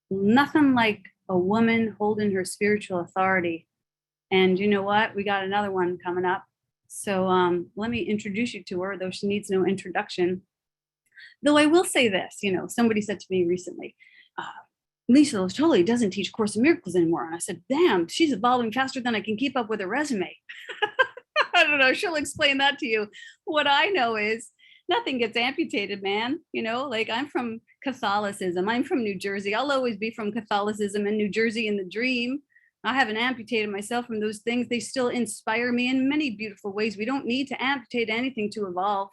nothing like a woman holding her spiritual authority. And you know what? We got another one coming up. So let me introduce you to her, though she needs no introduction. Though I will say this, somebody said to me recently, uh, Lisa Natoli doesn't teach Course in Miracles anymore. And I said, damn, she's evolving faster than I can keep up with her resume. I don't know. She'll explain that to you. What I know is nothing gets amputated, man. Like I'm from Catholicism. I'm from New Jersey. I'll always be from Catholicism and New Jersey in the dream. I haven't amputated myself from those things. They still inspire me in many beautiful ways. We don't need to amputate anything to evolve.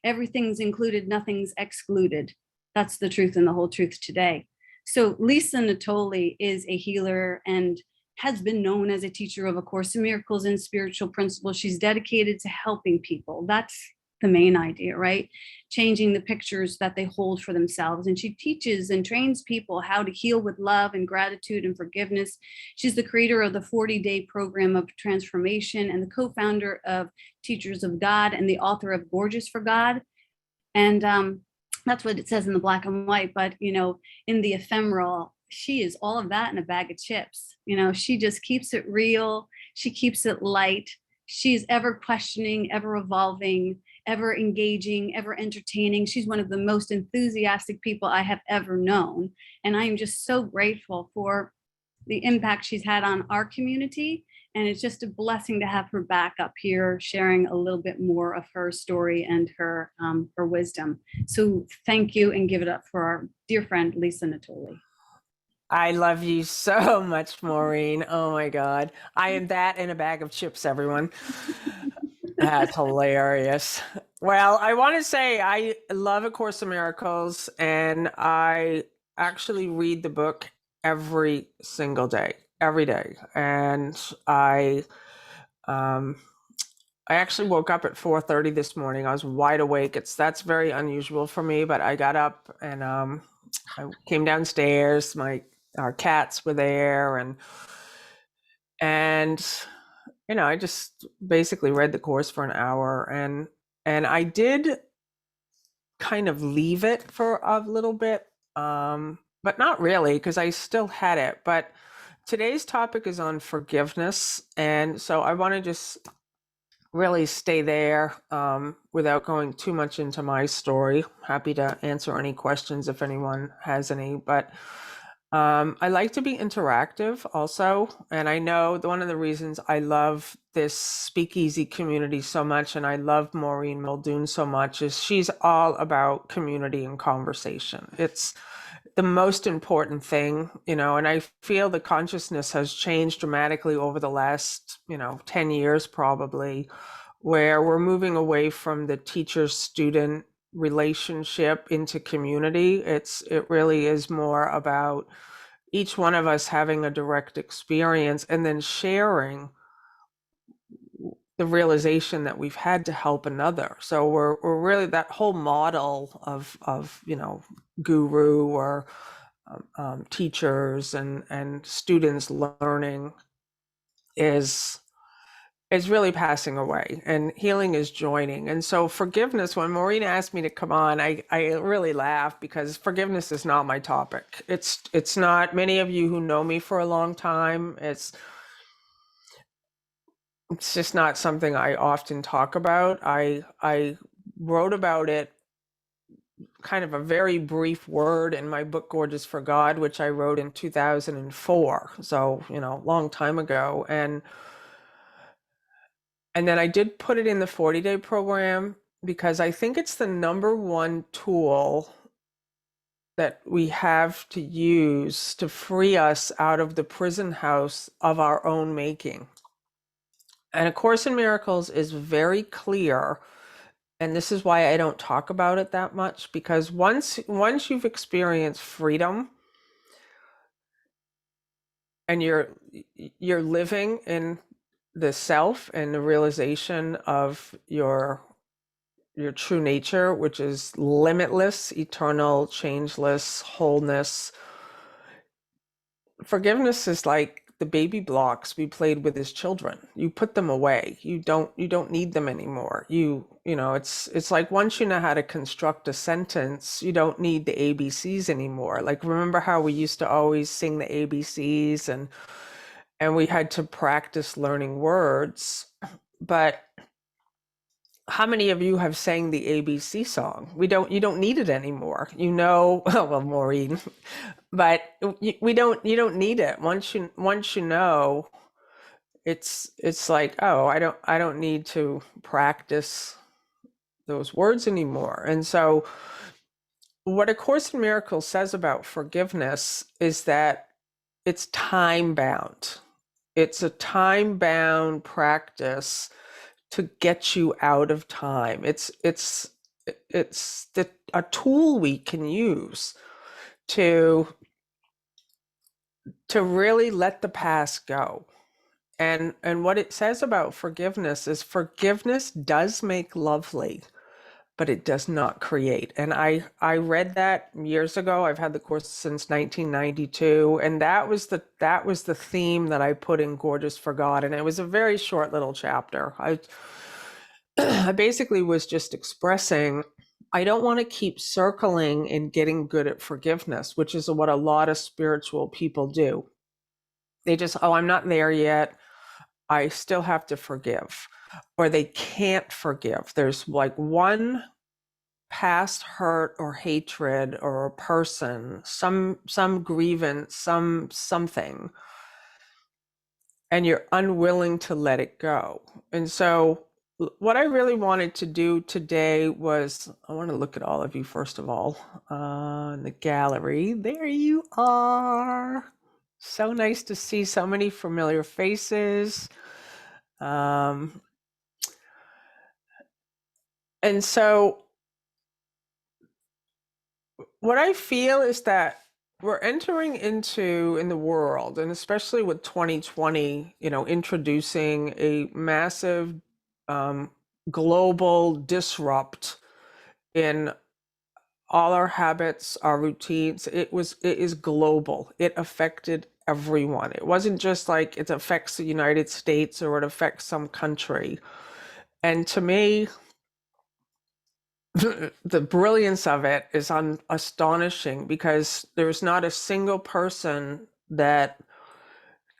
Everything's included, nothing's excluded. That's the truth and the whole truth today. So Lisa Natoli is a healer and has been known as a teacher of A Course in Miracles and spiritual principles. She's dedicated to helping people. That's the main idea, right? Changing the pictures that they hold for themselves. And she teaches and trains people how to heal with love and gratitude and forgiveness. She's the creator of the 40-day program of transformation and the co-founder of Teachers of God and the author of Gorgeous for God. And that's what it says in the black and white. But, in the ephemeral, she is all of that in a bag of chips. She just keeps it real. She keeps it light. She's ever questioning, ever evolving, ever engaging, ever entertaining. She's one of the most enthusiastic people I have ever known. And I am just so grateful for the impact she's had on our community. And it's just a blessing to have her back up here, sharing a little bit more of her story and her wisdom. So thank you, and give it up for our dear friend, Lisa Natoli. I love you so much, Maureen. Oh my God. I am that in a bag of chips, everyone. That's hilarious. Well, I want to say I love A Course in Miracles, and I actually read the book every single day, every day. And I actually woke up at 4:30 this morning. I was wide awake. That's very unusual for me, but I got up and I came downstairs. Our cats were there, and I just basically read the course for an hour, and I did kind of leave it for a little bit, but not really, because I still had it. But today's topic is on forgiveness, and so I want to just really stay there without going too much into my story. Happy to answer any questions if anyone has any, but I like to be interactive also. And I know one of the reasons I love this Speakeasy community so much, and I love Maureen Muldoon so much, is she's all about community and conversation. It's the most important thing, and I feel the consciousness has changed dramatically over the last, 10 years probably, where we're moving away from the teacher-student relationship into community. It really is more about each one of us having a direct experience and then sharing the realization that we've had to help another. So we're really, that whole model of guru or teachers and students learning is really passing away, and healing is joining. And so forgiveness, when Maureen asked me to come on, I really laughed, because forgiveness is not my topic. It's not. Many of you who know me for a long time, it's just not something I often talk about. I wrote about it, kind of a very brief word, in my book Gorgeous for God, which I wrote in 2004, so long time ago. And then I did put it in the 40-day program, because I think it's the number one tool that we have to use to free us out of the prison house of our own making. And A Course in Miracles is very clear, and this is why I don't talk about it that much, because once you've experienced freedom and you're living in the self and the realization of your true nature, which is limitless, eternal, changeless, wholeness, forgiveness is like the baby blocks we played with as children. You put them away. You don't need them anymore. It's like once you know how to construct a sentence, you don't need the ABCs anymore. Like remember how we used to always sing the ABCs and we had to practice learning words. But how many of you have sang the ABC song? You don't need it anymore. Well, Maureen, but you don't need it. Once you know, it's like, oh, I don't need to practice those words anymore. And so what A Course in Miracles says about forgiveness is that it's time bound. It's a time bound practice to get you out of time. It's a tool we can use to really let the past go. And what it says about forgiveness is forgiveness does make lovely, but it does not create. And I read that years ago. I've had the course since 1992, and that was the theme that I put in Gorgeous for God. And it was a very short little chapter. I basically was just expressing I don't want to keep circling and getting good at forgiveness, which is what a lot of spiritual people do. They just, oh, I'm not there yet. I still have to forgive. Or they can't forgive. There's like one past hurt or hatred or a person, some grievance, something, and you're unwilling to let it go. And so what I really wanted to do today was, I want to look at all of you first of all, in the gallery. There you are. So nice to see so many familiar faces. And so what I feel is that we're entering into in the world, and especially with 2020, introducing a massive global disrupt in all our habits, our routines. It is global. It affected everyone. It wasn't just like it affects the United States or it affects some country. And to me, the brilliance of it is astonishing, because there's not a single person that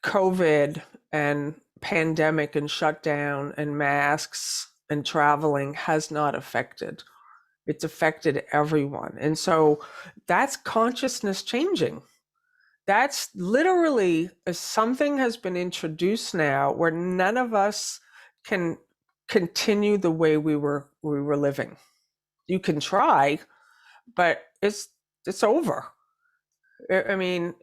COVID and pandemic and shutdown and masks and traveling has not affected. It's affected everyone. And so that's consciousness changing. That's literally something has been introduced now where none of us can continue the way we were living. You can try, but it's over. I mean,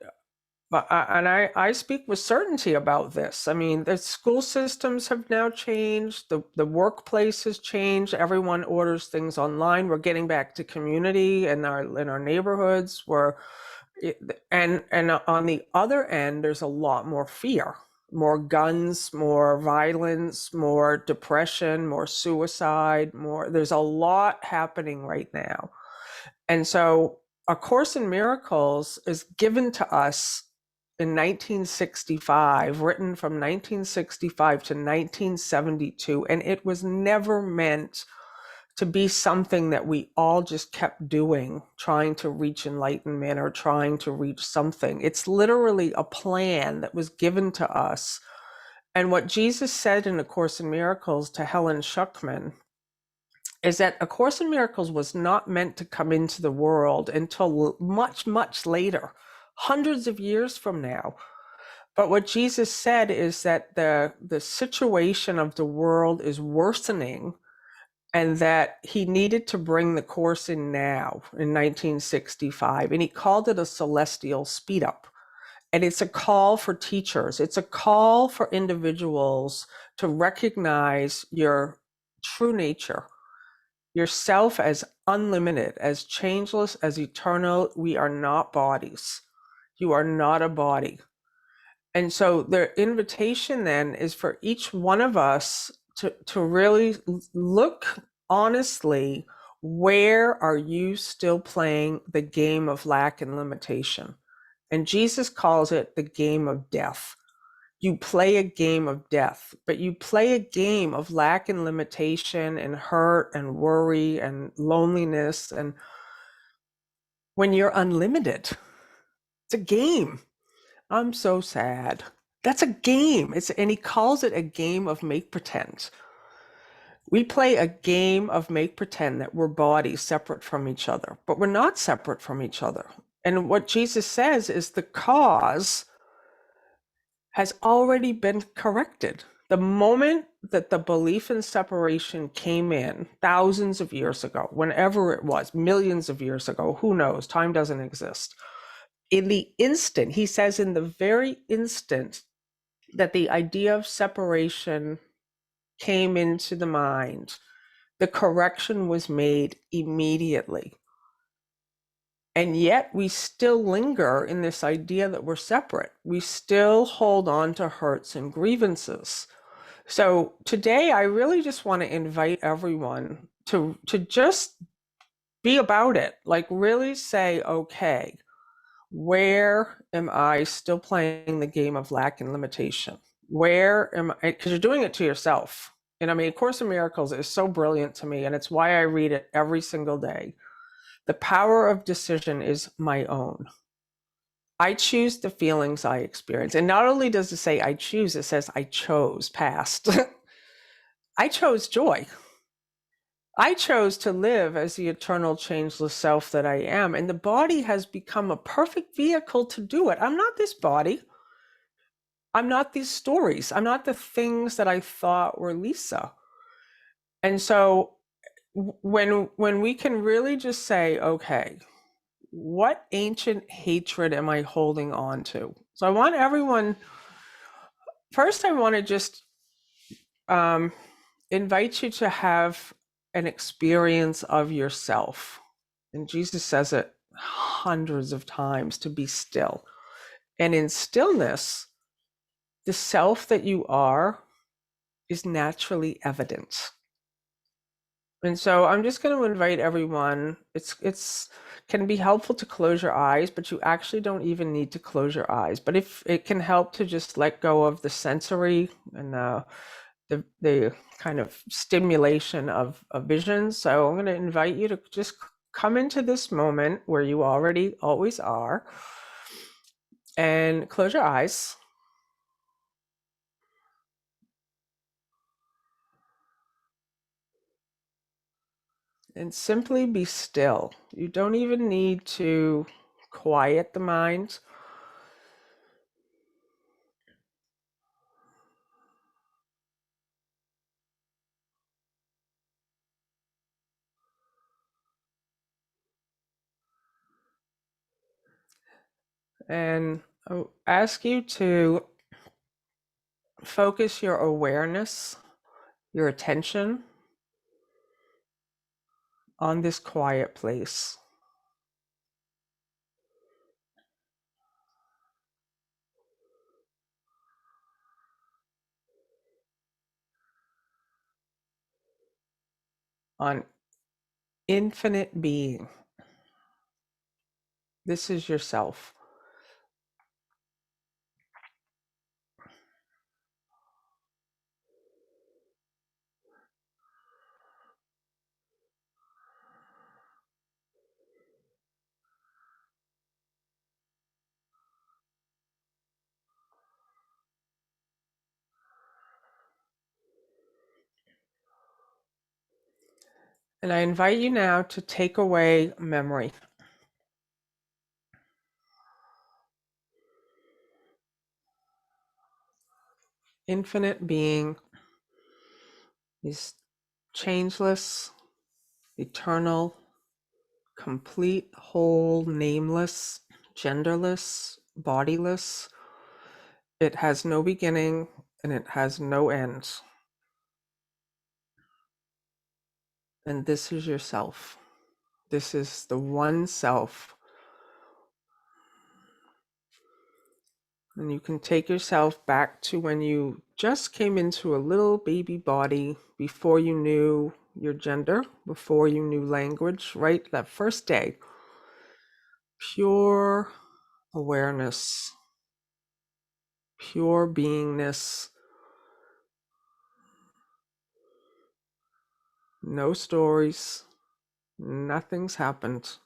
I speak with certainty about this. I mean, the school systems have now changed. The workplace has changed. Everyone orders things online. We're getting back to community in our neighborhoods. And on the other end, there's a lot more fear, more guns, more violence, more depression, more suicide, there's a lot happening right now. And so A Course in Miracles is given to us in 1965, written from 1965 to 1972, and it was never meant to be something that we all just kept doing, trying to reach enlightenment or trying to reach something. It's literally a plan that was given to us. And what Jesus said in A Course in Miracles to Helen Schuckman is that A Course in Miracles was not meant to come into the world until much, much later, hundreds of years from now. But what Jesus said is that the situation of the world is worsening, and that he needed to bring the Course in now in 1965. And he called it a celestial speed up. And it's a call for teachers. It's a call for individuals to recognize your true nature, yourself as unlimited, as changeless, as eternal. We are not bodies. You are not a body. And so the invitation then is for each one of us to really look honestly, where are you still playing the game of lack and limitation? And Jesus calls it the game of death. you play a game of death, but you play a game of lack and limitation and hurt and worry and loneliness. And when you're unlimited, it's a game. I'm so sad. That's a game. And he calls it a game of make pretend. We play a game of make pretend that we're bodies separate from each other, but we're not separate from each other. And what Jesus says is the cause has already been corrected. The moment that the belief in separation came in thousands of years ago, whenever it was, millions of years ago, who knows, time doesn't exist. In the instant, he says, in the very instant that the idea of separation came into the mind, the correction was made immediately. And yet we still linger in this idea that we're separate. We still hold on to hurts and grievances. So today I really just want to invite everyone to just be about it. Like really say, okay, where am I still playing the game of lack and limitation? Where am I? Because you're doing it to yourself. And I mean, Course in Miracles is so brilliant to me, and it's why I read it every single day. The power of decision is my own. I choose the feelings I experience. And not only does it say I choose, it says I chose past. I chose joy. I chose to live as the eternal, changeless self that I am. And the body has become a perfect vehicle to do it. I'm not this body. I'm not these stories. I'm not the things that I thought were Lisa. And so when we can really just say, okay, what ancient hatred am I holding on to? So I want everyone, first I want to just invite you to have an experience of yourself. And Jesus says it hundreds of times, to be still. And in stillness, the self that you are is naturally evident. And so I'm just going to invite everyone. It's can be helpful to close your eyes, but you actually don't even need to close your eyes. But if it can help to just let go of the sensory and the kind of stimulation of vision. So I'm going to invite you to just come into this moment where you already always are and close your eyes. And simply be still. You don't even need to quiet the mind. And I'll ask you to focus your awareness, your attention on this quiet place. On infinite being. This is yourself. And I invite you now to take away memory. Infinite being is changeless, eternal, complete, whole, nameless, genderless, bodiless. It has no beginning and it has no end. And this is yourself. This is the one self. And you can take yourself back to when you just came into a little baby body before you knew your gender, before you knew language, right? That first day. Pure awareness. pure beingness. No stories. Nothing's happened.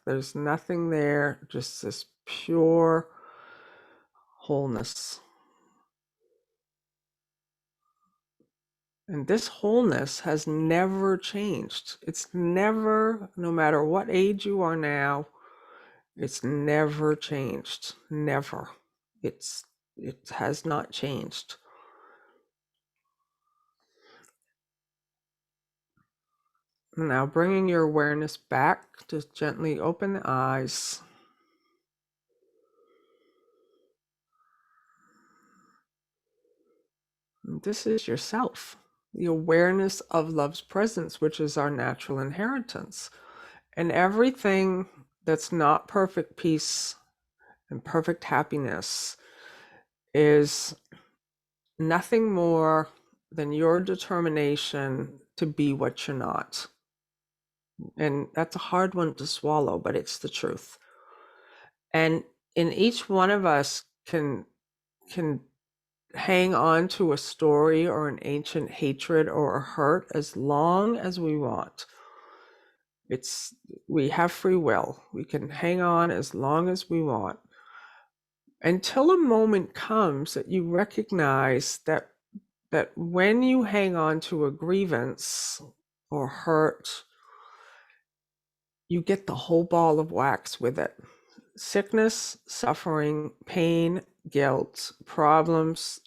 There's nothing there. Just this pure wholeness. And this wholeness has never changed. It's never, no matter what age you are now, it's never changed. Never. It has not changed. Now bringing your awareness back, just gently open the eyes. And this is yourself. The awareness of love's presence, which is our natural inheritance. And everything that's not perfect peace and perfect happiness is nothing more than your determination to be what you're not. And that's a hard one to swallow, but it's the truth. And in each one of us can hang on to a story or an ancient hatred or a hurt as long as we want. We have free will. We can hang on as long as we want, until a moment comes that you recognize that when you hang on to a grievance or hurt, you get the whole ball of wax with it. Sickness, suffering, pain, guilt, problems,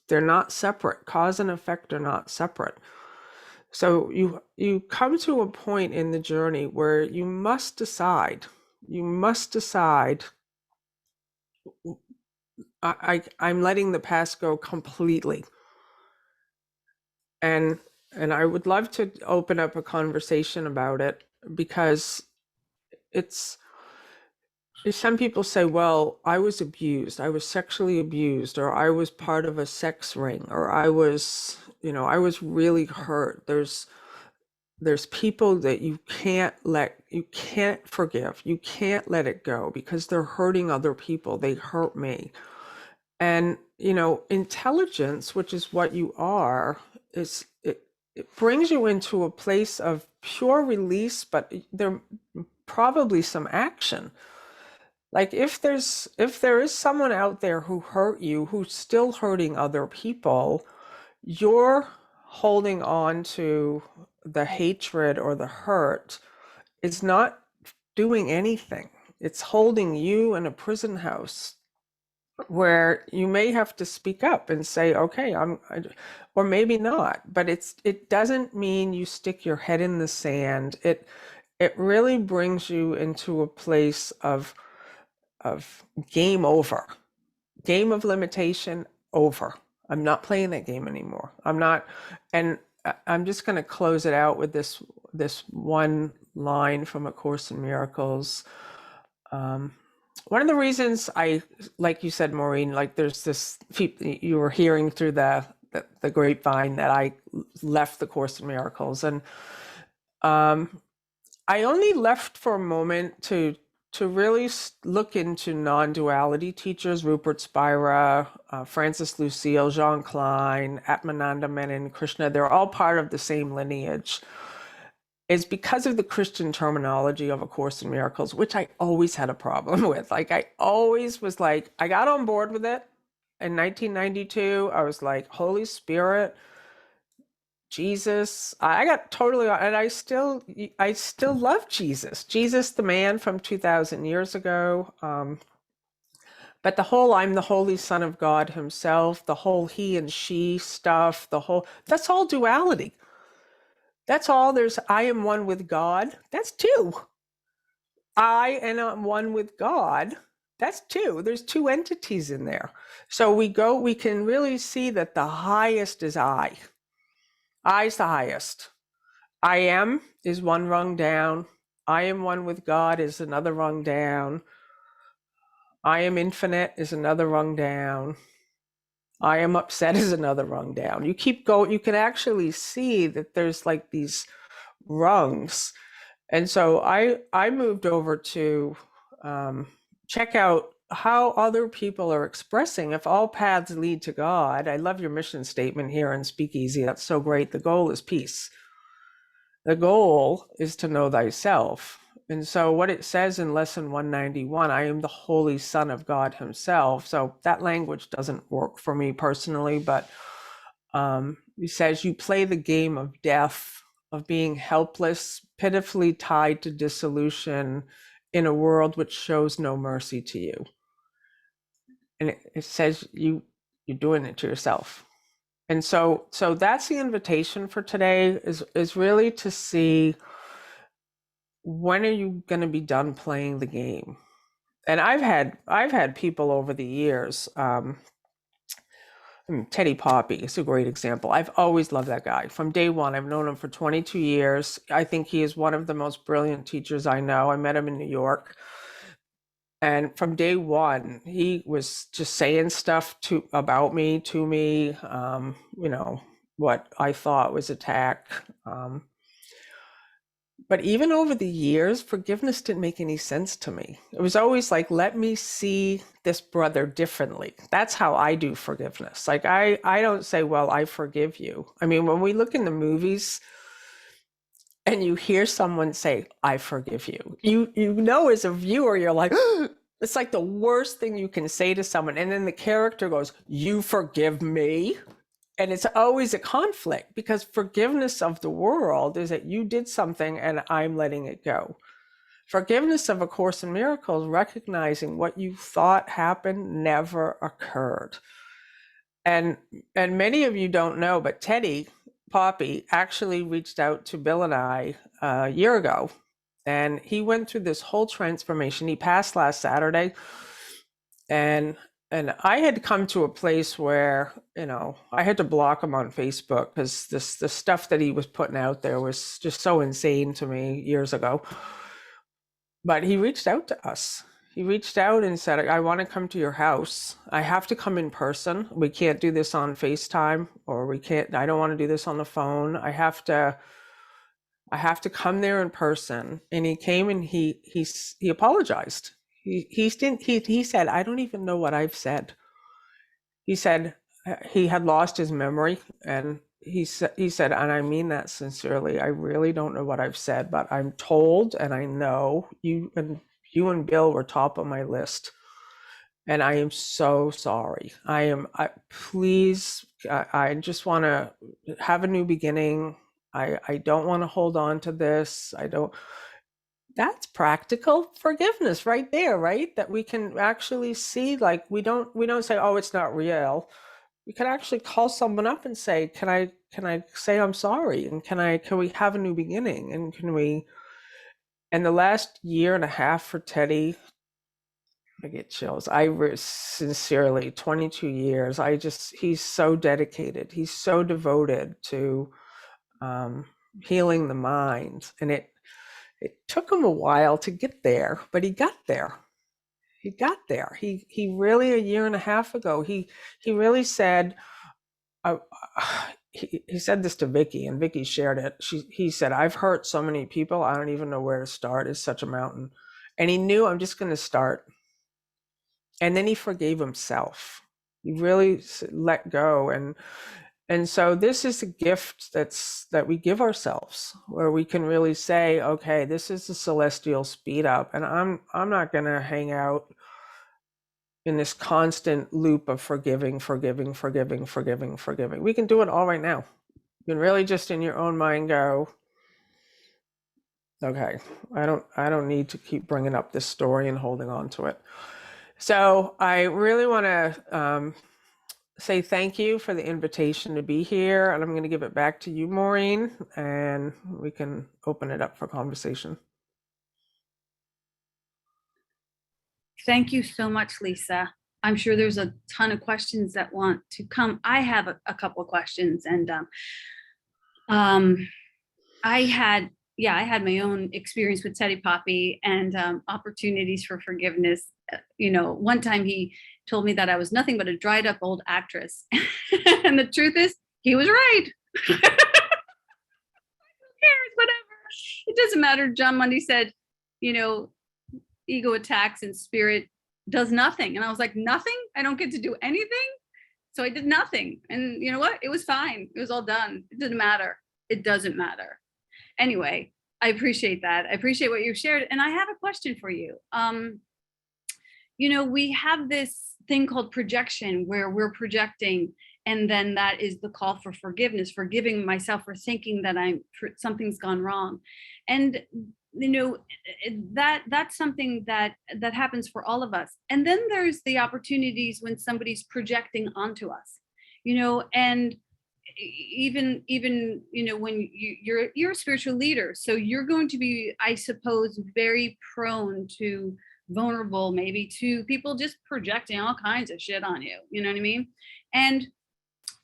they're not separate. Cause and effect are not separate. So you come to a point in the journey where you must decide. I'm letting the past go completely. And I would love to open up a conversation about it, because some people say, well, I was abused, I was sexually abused, or I was part of a sex ring, or I was really hurt. There's people that you can't forgive, you can't let it go, because they're hurting other people. They hurt me. And intelligence, which is what you are, it brings you into a place of pure release, but there probably some action. Like if there is someone out there who hurt you, who's still hurting other people, you're holding on to the hatred or the hurt. It's not doing anything. It's holding you in a prison house where you may have to speak up and say, okay, or maybe not, but it doesn't mean you stick your head in the sand. It really brings you into a place of game over, game of limitation over. I'm not playing that game anymore. I'm not. And I'm just going to close it out with this one line from A Course in Miracles. One of the reasons like you said, Maureen, like there's this, you were hearing through the grapevine that I left the Course in Miracles, and I only left for a moment to really look into non-duality teachers, Rupert Spira, Francis Lucille, Jean Klein, Atmananda Menon, Krishna. They're all part of the same lineage. Is because of the Christian terminology of A Course in Miracles, which I always had a problem with. Like I always was like, I got on board with it in 1992. I was like, Holy Spirit, Jesus. I got totally, and I still love Jesus. Jesus, the man from 2,000 years ago. But the whole I'm the Holy Son of God himself, the whole he and she stuff, that's all duality. That's all. There's I am one with God. That's two. I am one with God. That's two. There's two entities in there. So we can really see that the highest is I. I's the highest. I am is one rung down. I am one with God is another rung down. I am infinite is another rung down. I am upset is another rung down. You keep going, you can actually see that there's like these rungs. And so I moved over to check out how other people are expressing. If all paths lead to God, I love your mission statement here in Speakeasy. That's so great. The goal is peace. The goal is to know thyself. And so what it says in lesson 191, I am the holy son of God himself. So that language doesn't work for me personally, but he says you play the game of death, of being helpless, pitifully tied to dissolution in a world which shows no mercy to you. And it says you're doing it to yourself. And so that's the invitation for today is really to see, when are you going to be done playing the game? And I've had people over the years, Teddy Poppy is a great example. I've always loved that guy from day one. I've known him for 22 years. I think he is one of the most brilliant teachers I know. I met him in New York. And from day one, he was just saying stuff about me, to me, what I thought was attack. But even over the years, forgiveness didn't make any sense to me. It was always like, let me see this brother differently. That's how I do forgiveness. Like, I don't say, well, I forgive you. I mean, when we look in the movies and you hear someone say, I forgive you, you know, as a viewer, you're like, it's like the worst thing you can say to someone. And then the character goes, you forgive me? And it's always a conflict, because forgiveness of the world is that you did something and I'm letting it go. Forgiveness of A Course in Miracles, recognizing what you thought happened never occurred. And many of you don't know, but Teddy Poppy actually reached out to Bill and I a year ago, and he went through this whole transformation. He passed last Saturday, and I had come to a place where, I had to block him on Facebook because the stuff that he was putting out there was just so insane to me years ago. But he reached out to us. He reached out and said, I want to come to your house. I have to come in person. We can't do this on FaceTime, or I don't want to do this on the phone. I have to come there in person. And he came and he apologized. He said, I don't even know what I've said. He said he had lost his memory, and he said, and I mean that sincerely, I really don't know what I've said, but I'm told, and I know you and Bill were top of my list, and I am so sorry. Please, I just want to have a new beginning. I don't want to hold on to this. That's practical forgiveness right there, right? That we can actually see, like, we don't say, oh, it's not real. We can actually call someone up and say, can I say I'm sorry? And can we have a new beginning? And and the last year and a half for Teddy, I get chills. Sincerely, 22 years. He's so dedicated. He's so devoted to healing the mind. And it took him a while to get there, but he got there. He really, a year and a half ago, he really said, he said this to Vicky, and Vicky shared it. He said, I've hurt so many people, I don't even know where to start. It's such a mountain. And he knew, I'm just going to start. And then he forgave himself. He really let go. And so this is a gift that we give ourselves, where we can really say, okay, this is the celestial speed up, and I'm not going to hang out in this constant loop of forgiving. We can do it all right now. You can really just in your own mind go, okay, I don't need to keep bringing up this story and holding on to it. So I really want to say thank you for the invitation to be here, and I'm going to give it back to you, Maureen, and we can open it up for conversation. Thank you so much, Lisa. I'm sure there's a ton of questions that want to come. I have a couple of questions, and I had my own experience with Teddy Poppy and opportunities for forgiveness. One time he told me that I was nothing but a dried up old actress. And the truth is, he was right. Who cares? Whatever. It doesn't matter. John Mundy said, ego attacks and spirit does nothing. And I was like, nothing? I don't get to do anything? So I did nothing. And you know what? It was fine. It was all done. It didn't matter. It doesn't matter. Anyway, I appreciate that. I appreciate what you shared. And I have a question for you. We have this thing called projection where we're projecting, and then that is the call for forgiveness, forgiving myself for thinking that something's gone wrong. And that's something that happens for all of us. And then there's the opportunities when somebody's projecting onto us, and even when you're a spiritual leader, so you're going to be, I suppose, very prone to vulnerable, maybe, to people just projecting all kinds of shit on you, you know what I mean? And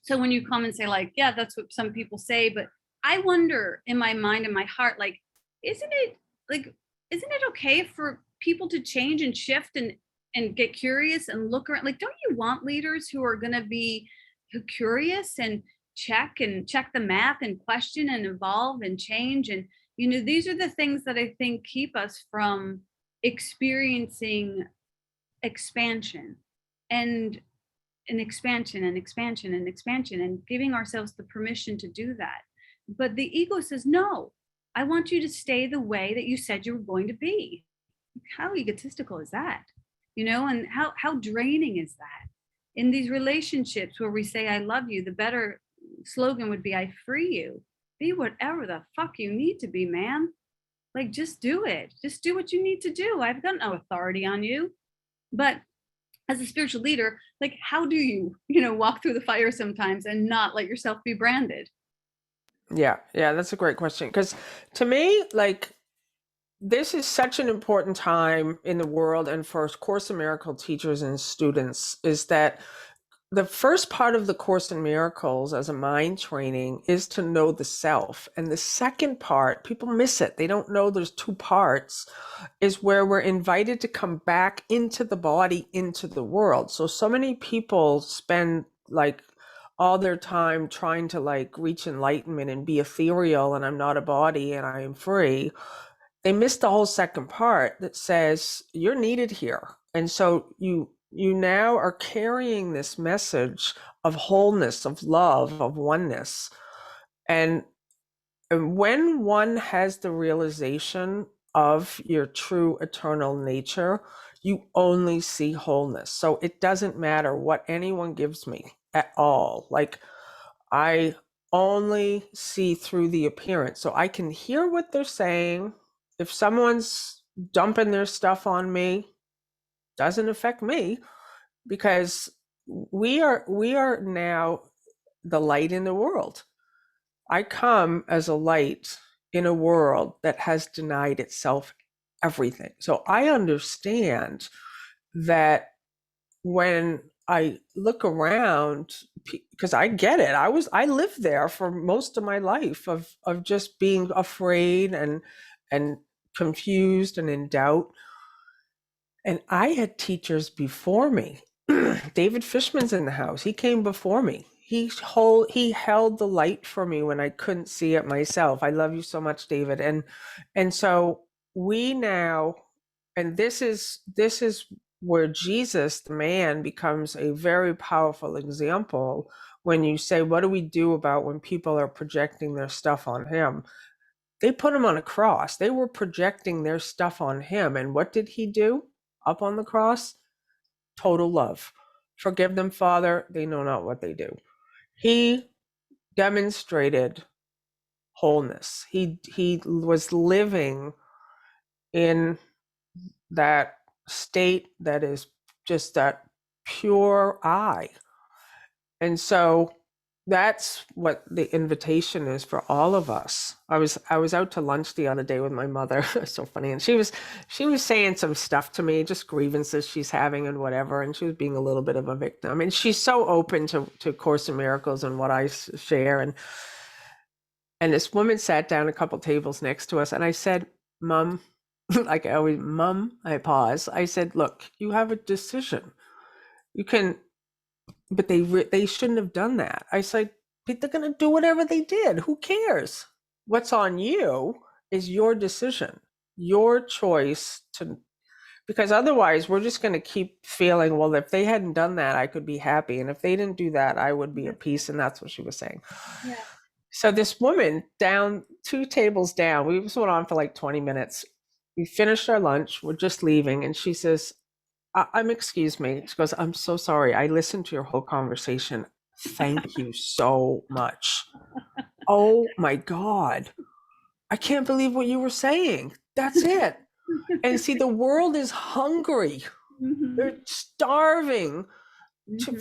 so when you come and say, like, yeah, that's what some people say, but I wonder in my mind and my heart, like, isn't it okay for people to change and shift and get curious and look around? Like, don't you want leaders who are going to be curious and check the math and question and evolve and change? And these are the things that I think keep us from experiencing expansion and expansion and expansion and expansion, and giving ourselves the permission to do that. But the ego says, no, I want you to stay the way that you said you were going to be. How egotistical is that? And how draining is that? In these relationships where we say, I love you, the better slogan would be, I free you. Be whatever the fuck you need to be, man. Like, just do it. Just do what you need to do. I've got no authority on you. But as a spiritual leader, like, how do you, walk through the fire sometimes and not let yourself be branded? Yeah, that's a great question. Because to me, like, this is such an important time in the world, and for Course in Miracle teachers and students, is that the first part of the Course in Miracles as a mind training is to know the self. And the second part, people miss it. They don't know there's two parts, is where we're invited to come back into the body, into the world. So many people spend like all their time trying to like reach enlightenment and be ethereal, and I'm not a body and I am free. They missed the whole second part that says you're needed here. And so you now are carrying this message of wholeness, of love, of oneness. And when one has the realization of your true eternal nature, you only see wholeness. So it doesn't matter what anyone gives me at all. Like, I only see through the appearance. So I can hear what they're saying. If someone's dumping their stuff on me, doesn't affect me, because we are now the light in the world. I come as a light in a world that has denied itself everything. So I understand that when I look around, because I get it. I lived there for most of my life of just being afraid and confused and in doubt. And I had teachers before me. David Fishman's in the house. He came before me. He held the light for me when I couldn't see it myself. I love you so much, David. And so we now, and this is where Jesus, the man, becomes a very powerful example. When you say, what do we do about when people are projecting their stuff on him? They put him on a cross. They were projecting their stuff on him. And what did he do up on the cross? Total love. Forgive them, Father, they know not what they do. He demonstrated wholeness. He was living in that state that is just that pure I. And so that's what the invitation is for all of us. I was out to lunch the other day with my mother. It's so funny. And she was saying some stuff to me, just grievances she's having and whatever. And she was being a little bit of a victim. And she's so open to Course in Miracles and what I share. And this woman sat down a couple tables next to us. And I said, Mom, like I always, Mom, I pause. I said, look, you have a decision. You can, but they shouldn't have done that. I said, they're going to do whatever they did. Who cares? What's on you is your decision, your choice to because otherwise we're just going to keep feeling, well, if they hadn't done that, I could be happy. And if they didn't do that, I would be at peace. And that's what she was saying. Yeah. So this woman down 2 tables down, we just went on for like 20 minutes. We finished our lunch. We're just leaving. And she says, I'm excuse me. She goes, I'm so sorry. I listened to your whole conversation. Thank you so much. Oh my God. I can't believe what you were saying. That's it. And see, the world is hungry. Mm-hmm. They're starving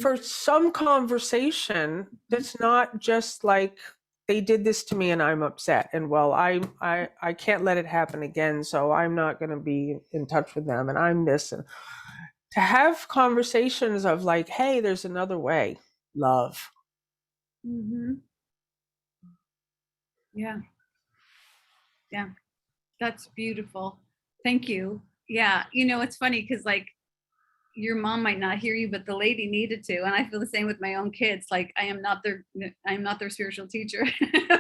for some conversation that's not just like, they did this to me and I'm upset. And well, I can't let it happen again. So I'm not going to be in touch with them. And I'm this. And to have conversations of like, hey, there's another way. Love. Mm-hmm. Yeah. Yeah. That's beautiful. Thank you. Yeah. You know, it's funny because like your mom might not hear you, but the lady needed to. And I feel the same with my own kids. Like I am not their spiritual teacher,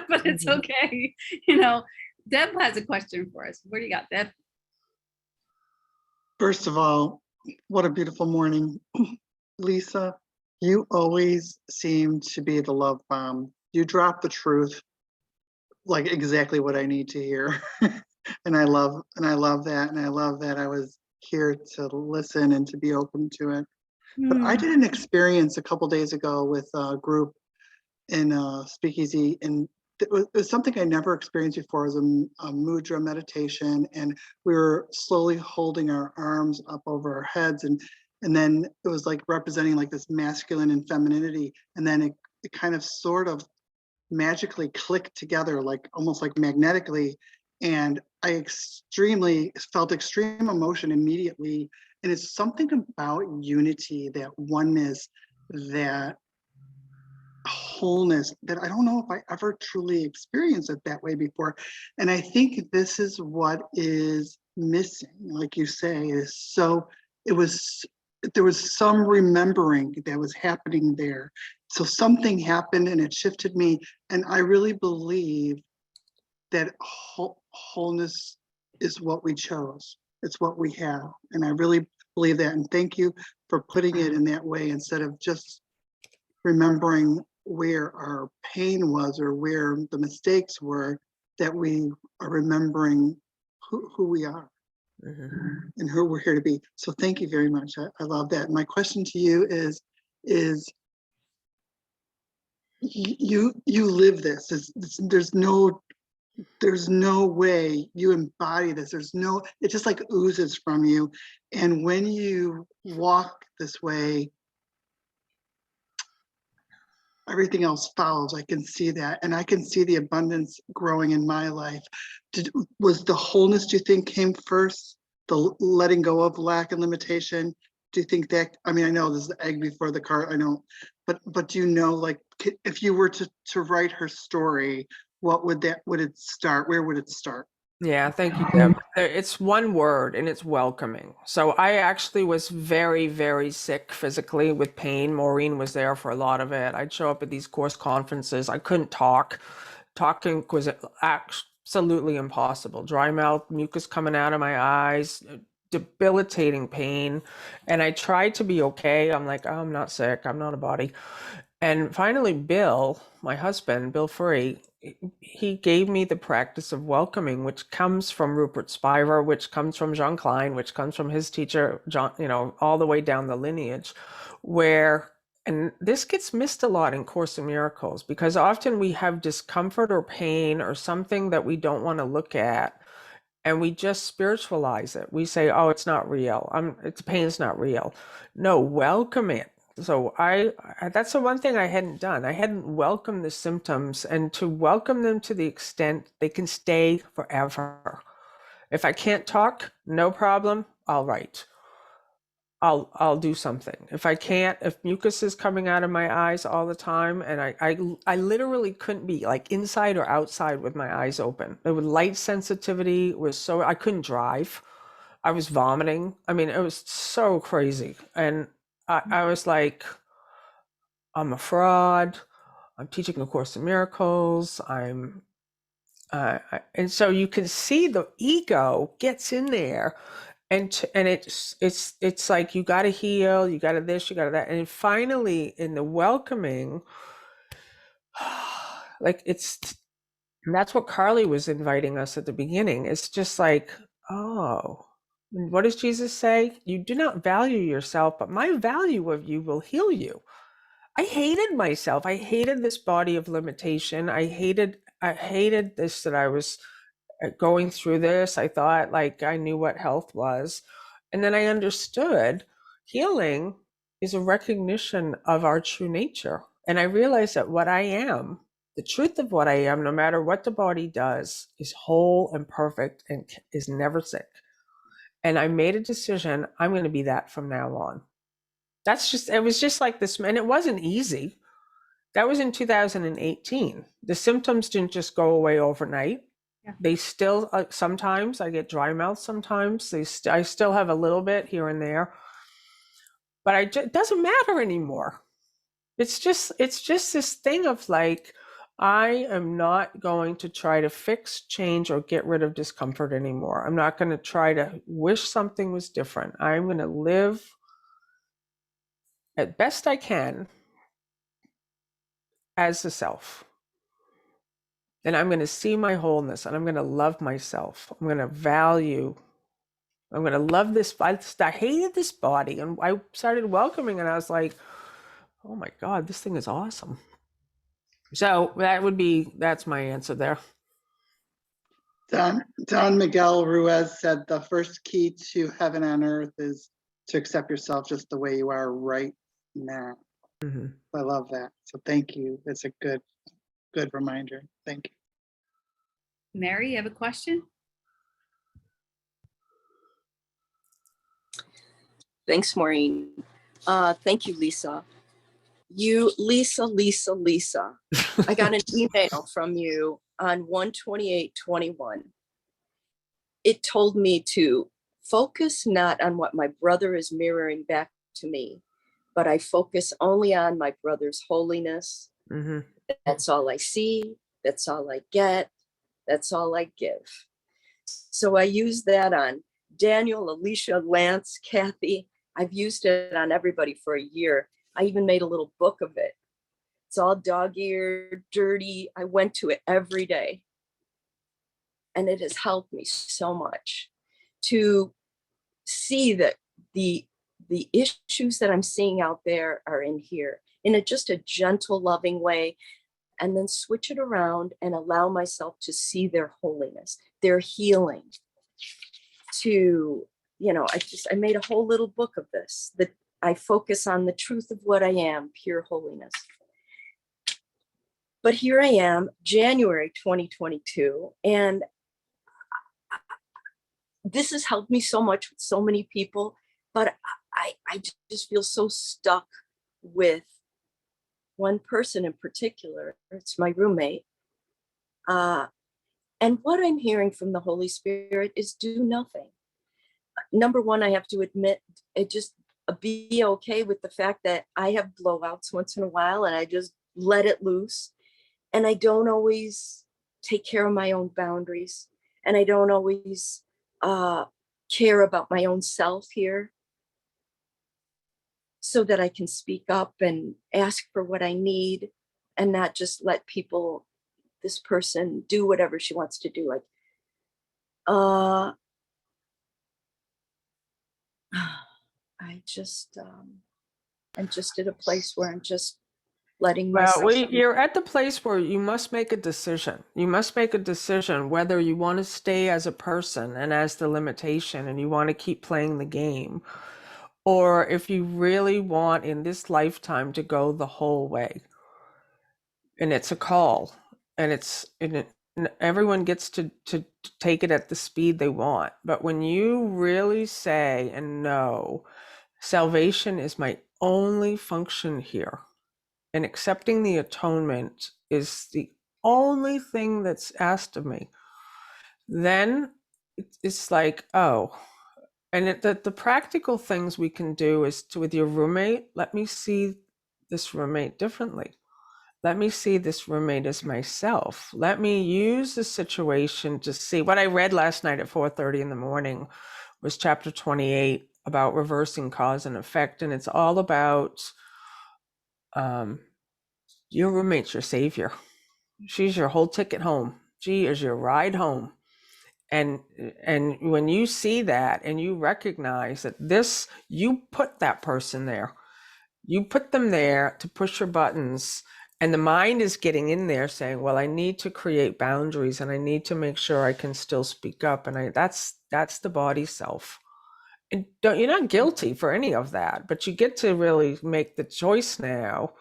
but it's okay. You know, Deb has a question for us. What do you got, Deb? First of all, what a beautiful morning. Lisa, you always seem to be the love bomb. You drop the truth, like exactly what I need to hear. And I love that. And I love that I was here to listen and to be open to it. But I did an experience a couple days ago with a group in Speakeasy, and it was something I never experienced before. It was a mudra meditation, and we were slowly holding our arms up over our heads, and then it was like representing like this masculine and femininity, and then it kind of sort of magically clicked together, like almost like magnetically, and I felt extreme emotion immediately. And it's something about unity, that oneness, that wholeness, that I don't know if I ever truly experienced it that way before. And I think this is what is missing. Like you say, there was some remembering that was happening there. So something happened and it shifted me. And I really believe that wholeness is what we chose. It's what we have. And I really believe that. And thank you for putting it in that way, instead of just remembering where our pain was or where the mistakes were, that we are remembering who we are and who we're here to be. So thank you very much. I love that. My question to you is you live this. There's no way you embody this. It just like oozes from you. And when you walk this way, everything else follows. I can see that. And I can see the abundance growing in my life. Was the wholeness, do you think, came first? The letting go of lack and limitation? Do you think that, I mean, I know this is the egg before the cart, I know, but do you know, like, if you were to write her story, would it start? Where would it start? Yeah, thank you, Deb. It's one word, and it's welcoming. So I actually was very, very sick physically with pain. Maureen was there for a lot of it. I'd show up at these course conferences. I couldn't talk. Talking was absolutely impossible. Dry mouth, mucus coming out of my eyes, debilitating pain. And I tried to be okay. I'm like, oh, I'm not sick. I'm not a body. And finally, Bill, my husband, Bill Free, he gave me the practice of welcoming, which comes from Rupert Spiver, which comes from Jean Klein, which comes from his teacher, John, all the way down the lineage, and this gets missed a lot in Course in Miracles, because often we have discomfort or pain or something that we don't want to look at, and we just spiritualize it. We say, oh, it's not real. It's pain's not real. No, welcome it. So that's the one thing I hadn't done. I hadn't welcomed the symptoms, and to welcome them to the extent they can stay forever. If I can't talk, no problem, I'll write. I'll do something. If I can't, if mucus is coming out of my eyes all the time, and I literally couldn't be like inside or outside with my eyes open. It was light sensitivity was so, I couldn't drive. I was vomiting. I mean, it was so crazy. And I was like, I'm a fraud. I'm teaching A Course in Miracles. And so you can see the ego gets in there. and it's like, you got to heal, you got to this, you got to that. And finally in the welcoming, like that's what Carly was inviting us at the beginning. It's just like, oh, what does Jesus say? You do not value yourself, but my value of you will heal you. I hated myself. I hated this body of limitation. I hated this, that I was going through this. I thought like I knew what health was. And then I understood healing is a recognition of our true nature. And I realized that what I am, the truth of what I am, no matter what the body does, is whole and perfect and is never sick. And I made a decision, I'm going to be that from now on. It was just like this, and it wasn't easy. That was in 2018. The symptoms didn't just go away overnight. Yeah. They still, sometimes I get dry mouth sometimes. I still have a little bit here and there, but it doesn't matter anymore. It's just this thing of like, I am not going to try to fix, change, or get rid of discomfort anymore. I'm not going to try to wish something was different. I'm going to live as best I can as the self. And I'm going to see my wholeness, and I'm going to love myself. I'm going to love this. I hated this body, and I started welcoming, and I was like, oh my God, this thing is awesome. So that's my answer there. Don Miguel Ruiz said the first key to heaven on earth is to accept yourself just the way you are right now. Mm-hmm. I love that. So thank you. It's a good reminder. Thank you. Mary, you have a question? Thanks, Maureen. Thank you, Lisa. Lisa. I got an email from you on 1/28/21. It told me to focus not on what my brother is mirroring back to me, but I focus only on my brother's holiness. Mm-hmm. That's all I see. That's all I get. That's all I give. So I use that on Daniel, Alicia, Lance, Kathy. I've used it on everybody for a year. I even made a little book of it. It's all dog-eared, dirty. I went to it every day. And it has helped me so much to see that the issues that I'm seeing out there are in here in just a gentle, loving way, and then switch it around and allow myself to see their holiness, their healing. I made a whole little book of this, that I focus on the truth of what I am, pure holiness. But here I am, January 2022, and this has helped me so much with so many people, but I just feel so stuck with one person in particular. It's my roommate. And what I'm hearing from the Holy Spirit is do nothing. Number one, I have to admit, be okay with the fact that I have blowouts once in a while, and I just let it loose. And I don't always take care of my own boundaries, and I don't always care about my own self here, so that I can speak up and ask for what I need, and not just let this person do whatever she wants to do. I'm just at a place where I'm just letting myself. You're at the place where you must make a decision. You must make a decision whether you want to stay as a person and as the limitation, and you want to keep playing the game, or if you really want in this lifetime to go the whole way. And it's a call, and everyone gets to take it at the speed they want. But when you really say and know, salvation is my only function here, and accepting the atonement is the only thing that's asked of me, then it's like, oh. And the practical things we can do is with your roommate, let me see this roommate differently. Let me see this roommate as myself. Let me use the situation to see what I read last night at 4:30 in the morning was chapter 28 about reversing cause and effect. And it's all about your roommate's your savior. She's your whole ticket home. She is your ride home. And when you see that and you recognize that this, you put that person there. You put them there to push your buttons, and the mind is getting in there saying, well, I need to create boundaries and I need to make sure I can still speak up. And that's the body self. And you're not guilty for any of that, but you get to really make the choice now.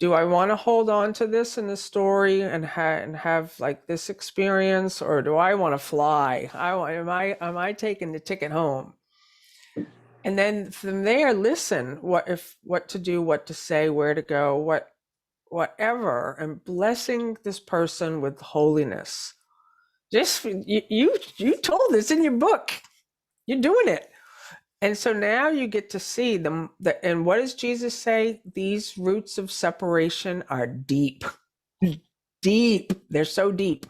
Do I want to hold on to this in the story and have like this experience, or do I want to fly? Am I taking the ticket home? And then from there, listen, what to do, what to say, where to go, whatever, and blessing this person with holiness. Just you told this in your book. You're doing it. And so now you get to see them. And what does Jesus say? These roots of separation are deep. Deep. They're so deep.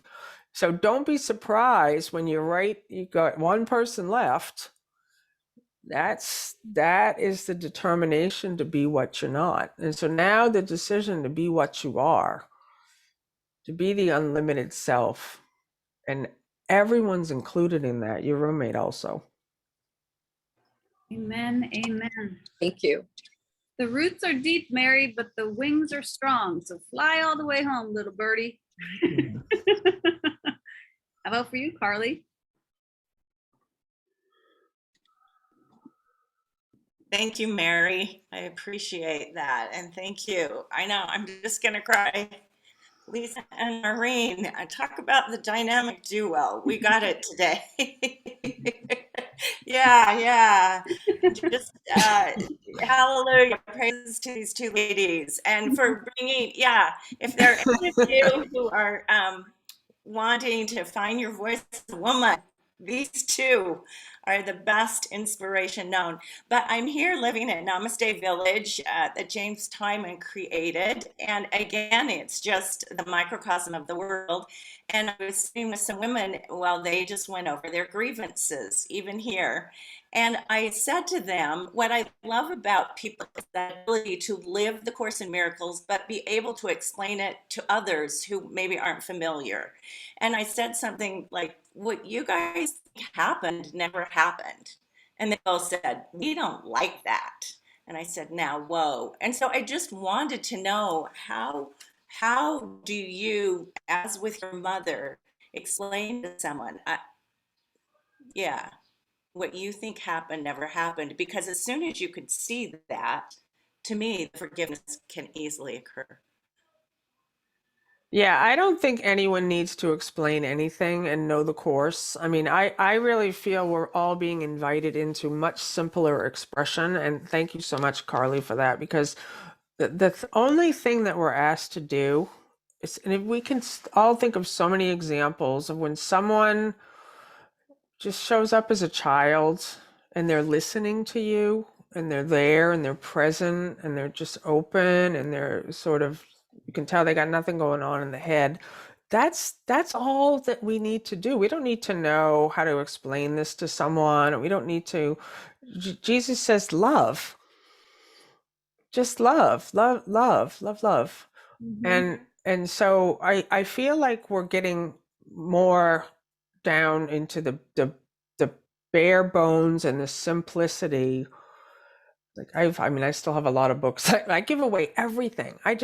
So don't be surprised when you got one person left. That is the determination to be what you're not. And so now the decision to be what you are, to be the unlimited self. And everyone's included in that, your roommate also. Amen. Amen. Thank you. The roots are deep, Mary, but the wings are strong. So fly all the way home, little birdie. How about for you, Carly? Thank you, Mary. I appreciate that. And thank you. I know I'm just going to cry. Lisa and Maureen, talk about the dynamic duo. We got it today. Yeah. Just hallelujah. Praises to these two ladies. And for bringing, if there are any of you who are wanting to find your voice as a woman, these two are the best inspiration known. But I'm here living in Namaste Village that James Timon created. And again, it's just the microcosm of the world. And I was sitting with some women while they just went over their grievances, even here. And I said to them, what I love about people is that ability to live the Course in Miracles, but be able to explain it to others who maybe aren't familiar. And I said something like, what you guys think happened never happened. And they both said, we don't like that. And I said, now, whoa. And so I just wanted to know how do you, as with your mother, explain to someone, what you think happened never happened? Because as soon as you could see that, to me, forgiveness can easily occur. Yeah, I don't think anyone needs to explain anything and know the Course. I mean, I really feel we're all being invited into much simpler expression. And thank you so much, Carly, for that, because the only thing that we're asked to do is, and if we can all think of so many examples of when someone just shows up as a child and they're listening to you and they're there and they're present and they're just open and they're sort of, you can tell they got nothing going on in the head. That's all that we need to do. We don't need to know how to explain this to someone. We don't need to. Jesus says love. Just love. Mm-hmm. And so I feel like we're getting more down into the bare bones and the simplicity. Like I still have a lot of books. I give away everything. I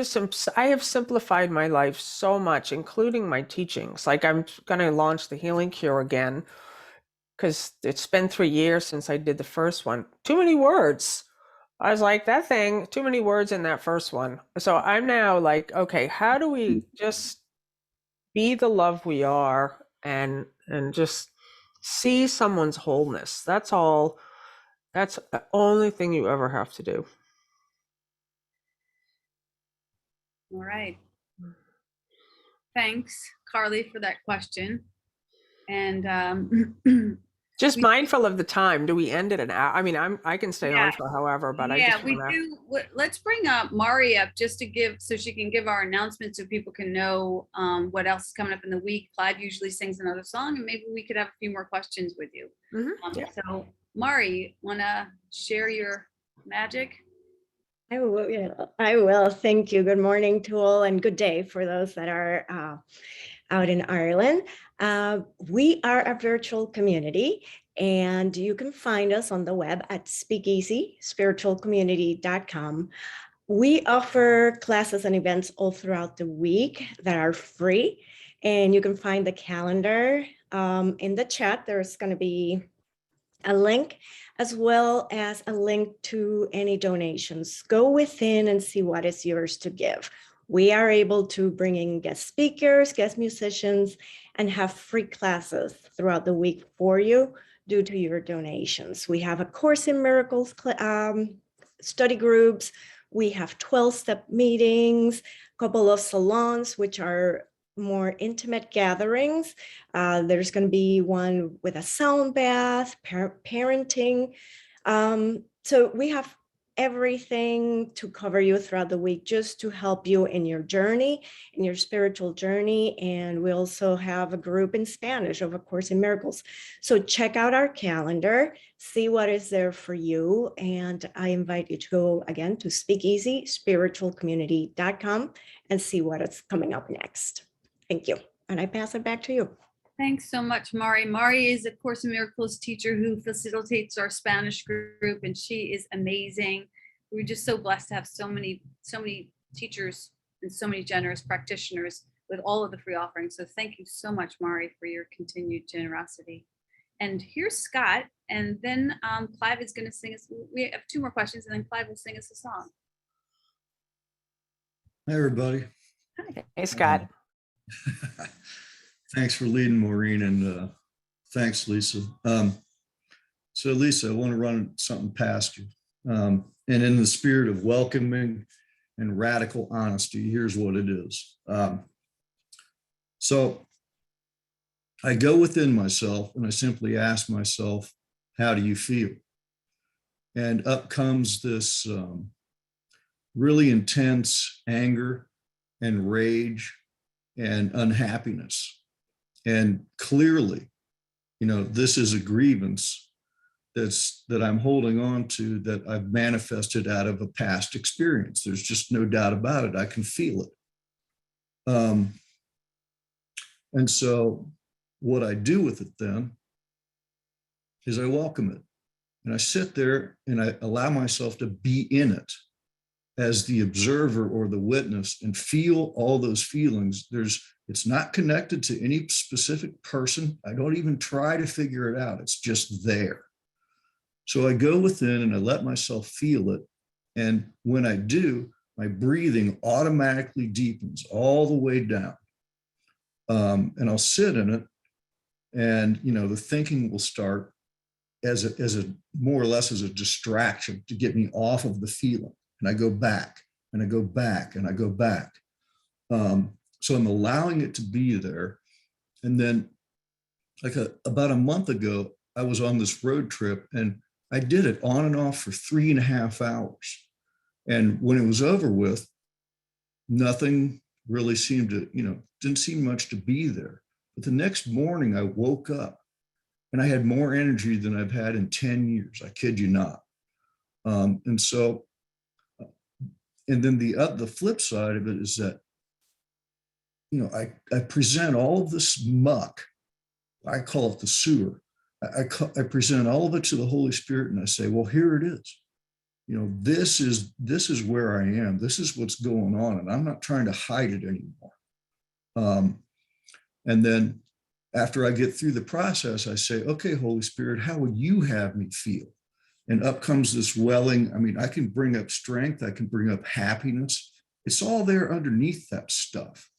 have simplified my life so much, including my teachings. Like I'm going to launch the Healing Cure again because it's been 3 years since I did the first one. Too many words. I was like, that thing, too many words in that first one. So I'm now like, okay, how do we just be the love we are and just see someone's wholeness? That's all. That's the only thing you ever have to do. All right. Thanks, Carly, for that question. And Just We- mindful of the time. Do we end at an hour? I mean, I can stay Yeah. on for however, but I Yeah, just we wanna, do. Let's bring up Mari up just to give, so she can give our announcement so people can know what else is coming up in the week. Clive usually sings another song, and maybe we could have a few more questions with you. yeah. So Mari, wanna share your magic? I will. Yeah, I will. Thank you. Good morning to all, and good day for those that are out in Ireland. We are a virtual community, and you can find us on the web at Speakeasy, spiritualcommunity.com. We offer classes and events all throughout the week that are free, and you can find the calendar in the chat. There's going to be a link, as well as a link to any donations. Go within and see what is yours to give. We are able to bring in guest speakers, guest musicians, and have free classes throughout the week for you due to your donations. We have a Course in Miracles study groups. We have 12-step meetings, a couple of salons, which are more intimate gatherings. There's going to be one with a sound bath, parenting. So we have everything to cover you throughout the week, just to help you in your journey, in your spiritual journey. And we also have a group in Spanish of A Course in Miracles. So check out our calendar, see what is there for you. And I invite you to go again to Speakeasy, spiritualcommunity.com, and see what is coming up next. Thank you. And I pass it back to you. Thanks so much, Mari. Mari is a Course in Miracles teacher who facilitates our Spanish group, and she is amazing. We're just so blessed to have so many teachers and so many generous practitioners with all of the free offerings. So thank you so much, Mari, for your continued generosity. And here's Scott, and then Clive is going to sing us. We have 2 more questions, and then Clive will sing us a song. Hi, everybody. Hey, Scott. Thanks for leading, Maureen, and thanks, Lisa. So, Lisa, I want to run something past you. And in the spirit of welcoming and radical honesty, here's what it is. So I go within myself and I simply ask myself, how do you feel? And up comes this really intense anger and rage and unhappiness. And clearly, this is a grievance that I'm holding on to, that I've manifested out of a past experience. There's just no doubt about it. I can feel it. And so what I do with it then is I welcome it. And I sit there and I allow myself to be in it as the observer or the witness and feel all those feelings. It's not connected to any specific person. I don't even try to figure it out. It's just there. So I go within and I let myself feel it. And when I do, my breathing automatically deepens all the way down. And I'll sit in it, and the thinking will start as a more or less as a distraction to get me off of the feeling. And I go back and I go back and I go back. So I'm allowing it to be there. And then about a month ago, I was on this road trip and I did it on and off for 3.5 hours. And when it was over with, nothing really seemed to, didn't seem much to be there. But the next morning I woke up and I had more energy than I've had in 10 years. I kid you not. And then the flip side of it is that, I present all of this muck. I call it the sewer. I present all of it to the Holy Spirit and I say, well, here it is. This is where I am. This is what's going on. And I'm not trying to hide it anymore. And then after I get through the process, I say, okay, Holy Spirit, how would you have me feel? And up comes this welling. I mean, I can bring up strength. I can bring up happiness. It's all there underneath that stuff.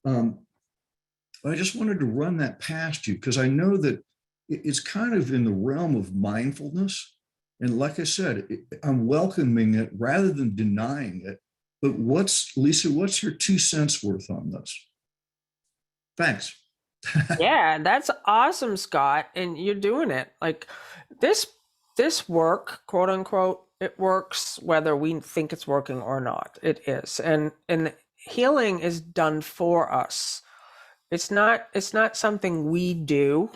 I just wanted to run that past you because I know that it's kind of in the realm of mindfulness. And like I said, I'm welcoming it rather than denying it. But Lisa, what's your 2 cents worth on this? Thanks. Yeah, that's awesome, Scott. And you're doing it. Like this work, quote unquote, it works whether we think it's working or not. It is. And healing is done for us. It's not something we do,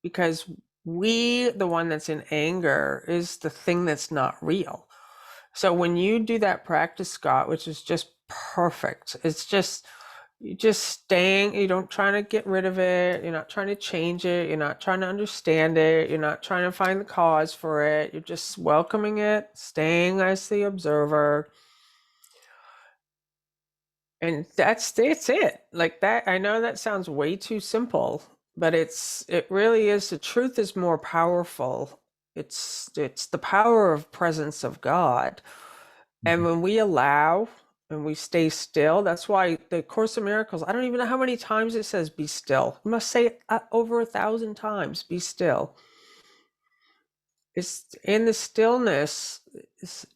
because we, the one that's in anger, is the thing that's not real. So when you do that practice, Scott, which is just perfect, it's just you just staying, you don't trying to get rid of it, you're not trying to change it, you're not trying to understand it, you're not trying to find the cause for it, you're just welcoming it, staying as the observer. And that's it. Like that, I know that sounds way too simple, but it really is. The truth is more powerful. It's the power of presence of God. And when we allow and we stay still, that's why the Course of Miracles, I don't even know how many times it says be still. You must say it over 1,000 times, be still. It's in the stillness,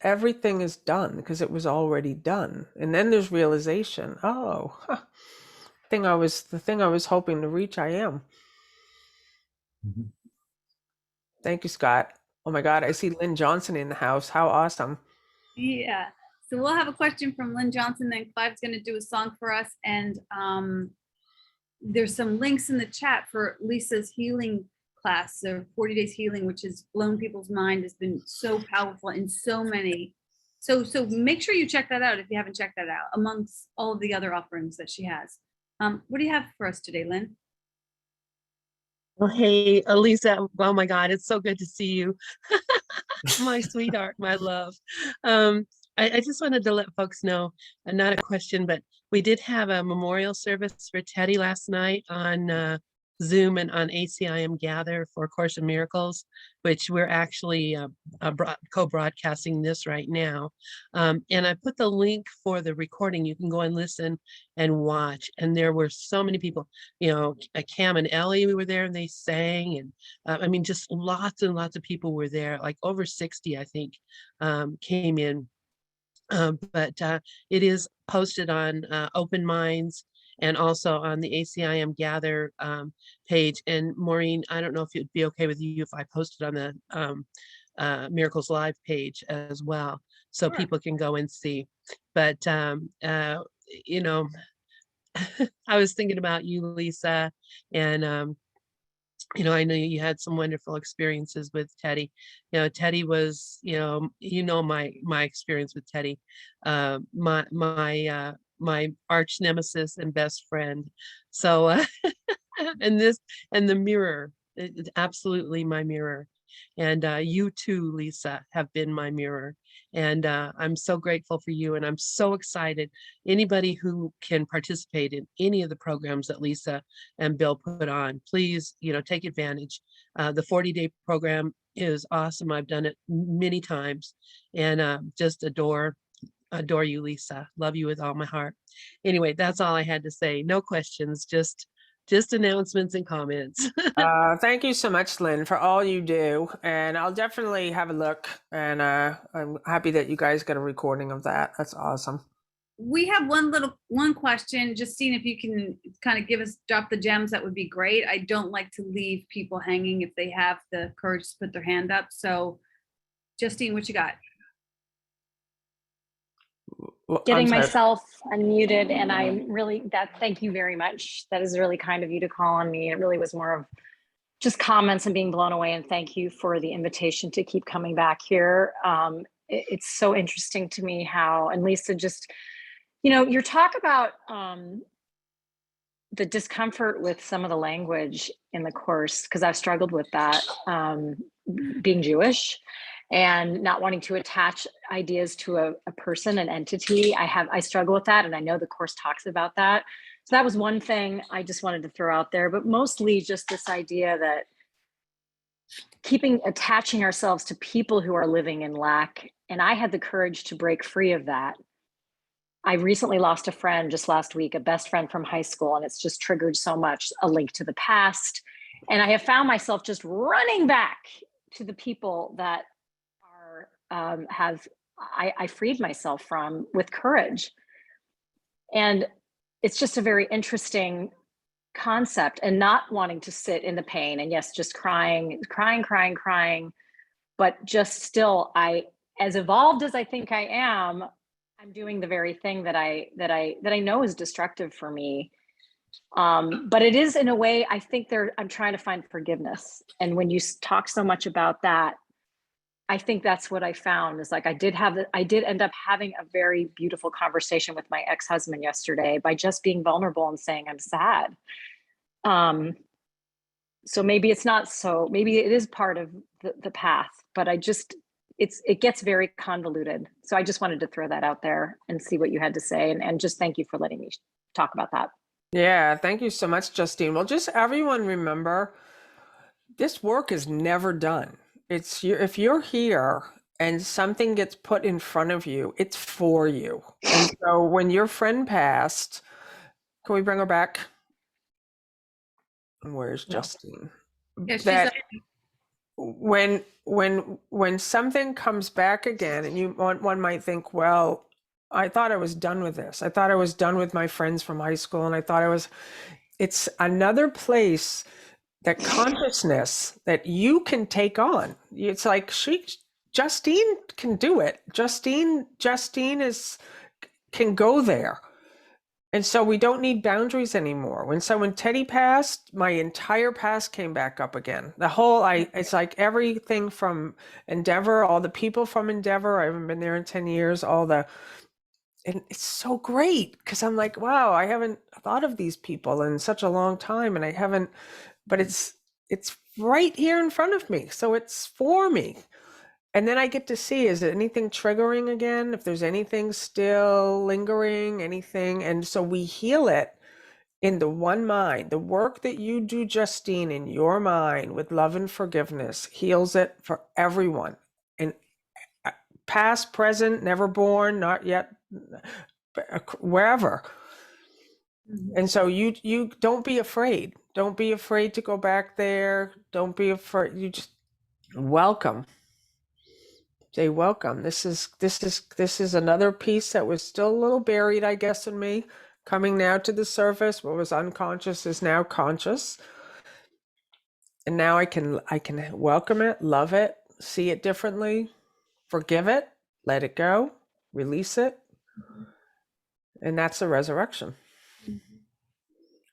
everything is done because it was already done. And then there's realization. Oh, the thing I was hoping to reach, I am. Mhm. Thank you, Scott. Oh my God, I see Lynn Johnson in the house. How awesome. Yeah. So we'll have a question from Lynn Johnson, then Clive's going to do a song for us. And there's some links in the chat for Lisa's healing class, so 40 days healing, which has blown people's mind, has been so powerful in so many. So make sure you check that out if you haven't checked that out, amongst all of the other offerings that she has. What do you have for us today, Lynn? Well, hey, Elisa. Oh my God, it's so good to see you. My sweetheart, my love. I just wanted to let folks know, not a question, but we did have a memorial service for Teddy last night on Zoom and on ACIM Gather for Course of Miracles, which we're actually co-broadcasting this right now. And I put the link for the recording. You can go and listen and watch. And there were so many people, Cam and Ellie, we were there and they sang. And I mean, just lots and lots of people were there, like over 60, I think, came in. But it is posted on Open Minds and also on the ACIM Gather page. And Maureen, I don't know if it'd be okay with you if I posted on the Miracles Live page as well, so Sure. people can go and see. But I was thinking about you, Lisa, and I know you had some wonderful experiences with Teddy. Teddy was, my experience with Teddy, my arch nemesis and best friend. So, and the mirror, it's absolutely my mirror. And you too, Lisa, have been my mirror. And I'm so grateful for you. And I'm so excited. Anybody who can participate in any of the programs that Lisa and Bill put on, please, take advantage. The 40-day program is awesome. I've done it many times and just adore you, Lisa. Love you with all my heart. Anyway, that's all I had to say. No questions, just announcements and comments. Thank you so much, Lynn, for all you do. And I'll definitely have a look. And I'm happy that you guys got a recording of that. That's awesome. We have one question, just seeing if you can kind of drop the gems. That would be great. I don't like to leave people hanging if they have the courage to put their hand up. So Justine, what you got? Well, Getting I'm sorry. myself unmuted, and thank you very much. That is really kind of you to call on me. It really was more of just comments and being blown away, and thank you for the invitation to keep coming back here. It's so interesting to me how, and Lisa, just, your talk about the discomfort with some of the language in the course, because I've struggled with that, being Jewish and not wanting to attach ideas to a person, an entity. I struggle with that, and I know the course talks about that. So that was one thing I just wanted to throw out there, but mostly just this idea that attaching ourselves to people who are living in lack. And I had the courage to break free of that. I recently lost a friend just last week, a best friend from high school, and it's just triggered so much, a link to the past. And I have found myself just running back to the people that I freed myself from with courage. And it's just a very interesting concept and not wanting to sit in the pain, and yes, just crying, but just still, as evolved as I think I am, I'm doing the very thing that I know is destructive for me. But it is, in a way, I think I'm trying to find forgiveness. And when you talk so much about that, I think that's what I found is like, I did end up having a very beautiful conversation with my ex-husband yesterday by just being vulnerable and saying, I'm sad. So maybe it's not maybe it is part of the path, but it gets very convoluted. So I just wanted to throw that out there and see what you had to say. And just thank you for letting me talk about that. Yeah, thank you so much, Justine. Well, just everyone remember, this work is never done. If you're here and something gets put in front of you, it's for you. And so when your friend passed, can we bring her back? Where's Justine? Yeah, she's That up. when something comes back again, and one might think, well, I thought I was done with this. I thought I was done with my friends from high school, and I thought it's another place, that consciousness that you can take on. It's like Justine can do it. Justine can go there. And so we don't need boundaries anymore. When Teddy passed, my entire past came back up again. It's like everything from Endeavor, all the people from Endeavor, I haven't been there in 10 years, and it's so great because I'm like, wow, I haven't thought of these people in such a long time, and I haven't, but it's right here in front of me. So it's for me. And then I get to see, is it anything triggering again? If there's anything still lingering, anything. And so we heal it in the one mind. The work that you do, Justine, in your mind with love and forgiveness heals it for everyone. And past, present, never born, not yet, wherever. And so you don't be afraid. Don't be afraid to go back there. Don't be afraid. You just welcome. Say welcome. This is another piece that was still a little buried, I guess, in me, coming now to the surface. What was unconscious is now conscious. And now I can welcome it, love it, see it differently, forgive it, let it go, release it. And that's the resurrection.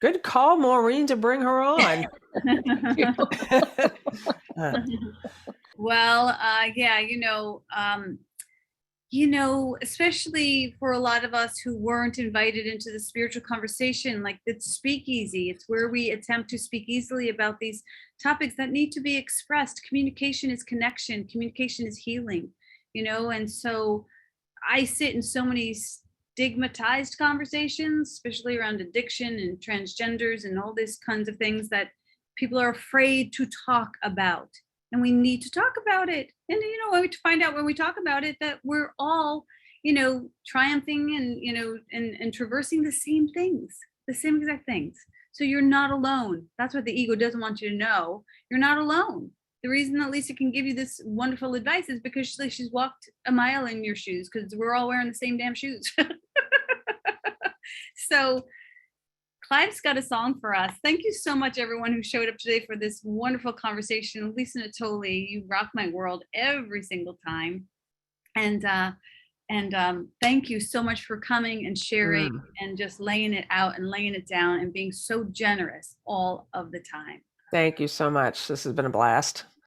Good call, Maureen, to bring her on. Well, yeah, especially for a lot of us who weren't invited into the spiritual conversation, like it's Speakeasy. It's where we attempt to speak easily about these topics that need to be expressed. Communication is connection. Communication is healing, and so I sit in so many stigmatized conversations, especially around addiction and transgenders and all these kinds of things that people are afraid to talk about. And we need to talk about it. And, when we find out when we talk about it, that we're all, triumphing and traversing the same things, the same exact things. So you're not alone. That's what the ego doesn't want you to know. You're not alone. The reason that Lisa can give you this wonderful advice is because she's walked a mile in your shoes, because we're all wearing the same damn shoes. So Clive's got a song for us. Thank you so much, everyone who showed up today for this wonderful conversation. Lisa Natoli, you rock my world every single time. And thank you so much for coming and sharing and just laying it out and laying it down and being so generous all of the time. Thank you so much. This has been a blast.